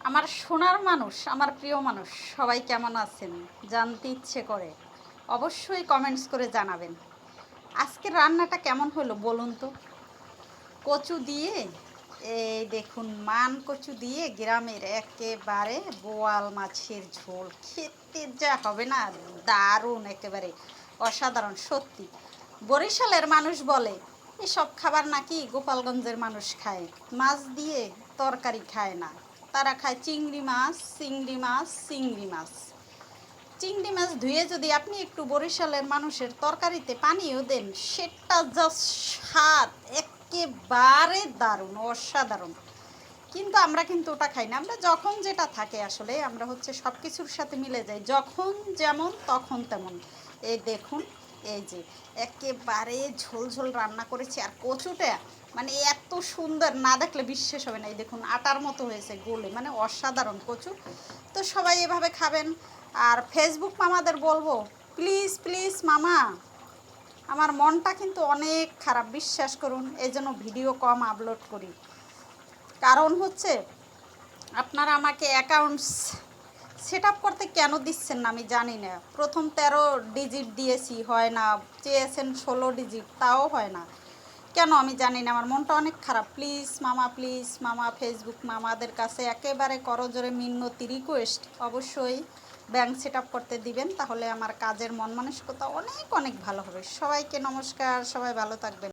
আমার সোনার মানুষ, আমার প্রিয় মানুষ সবাই কেমন আছেন জানতে ইচ্ছে করে। অবশ্যই কমেন্টস করে জানাবেন। আজকের রান্নাটা কেমন হলো বলুন তো। কচু দিয়ে, এই দেখুন মান কচু দিয়ে গ্রামের একেবারে বোয়াল মাছের ঝোল খেতে যা হবে না, দারুণ, একেবারে অসাধারণ সত্যি। বরিশালের মানুষ বলে এসব খাবার নাকি গোপালগঞ্জের মানুষ খায়, মাছ দিয়ে তরকারি খায় না, তারা খায় চিংড়ি মাছ, চিংড়ি মাছ, চিংড়ি মাছ। চিংড়ি মাছ ধুয়ে যদি আপনি একটু বরিশালের মানুষের তরকারিতে পানিও দেন, সেটা জাস্ট স্বাদ একেবারে দারুণ, অসাধারণ। কিন্তু আমরা কিন্তু ওটা খাই না, আমরা যখন যেটা থাকে আসলে আমরা হচ্ছে সব কিছুর সাথে মিলে যাই, যখন যেমন তখন তেমন। এই দেখুন, এই যে একেবারে ঝোল ঝোল রান্না করেছি, আর কচুটা মানে এত সুন্দর, না দেখলে বিশ্বাস হবে না। এই দেখুন আটার মতো হয়েছে গোলে, মানে অসাধারণ কচু। তো সবাই এভাবে খাবেন। আর ফেসবুক মামাদের বলবো, প্লিজ প্লিজ মামা, আমার মনটা কিন্তু অনেক খারাপ, বিশ্বাস করুন, এই জন্য ভিডিও কম আপলোড করি। কারণ হচ্ছে আপনারা আমাকে অ্যাকাউন্টস সেট আপ করতে কেন দিচ্ছেন না আমি জানি না। প্রথম 13 ডিজিট দিয়েছি, হয় না। চেয়েছেন 16 ডিজিট, তাও হয় না। কেন আমি জানি না, আমার মনটা অনেক খারাপ। প্লিজ মামা, ফেসবুক মামাদের কাছে একেবারে করজোরে মিন্নতি রিকোয়েস্ট, অবশ্যই ব্যাংক সেট আপ করতে দিবেন, তাহলে আমার কাজের মন মানসিকতা অনেক অনেক ভালো হবে। সবাইকে নমস্কার, সবাই ভালো থাকবেন।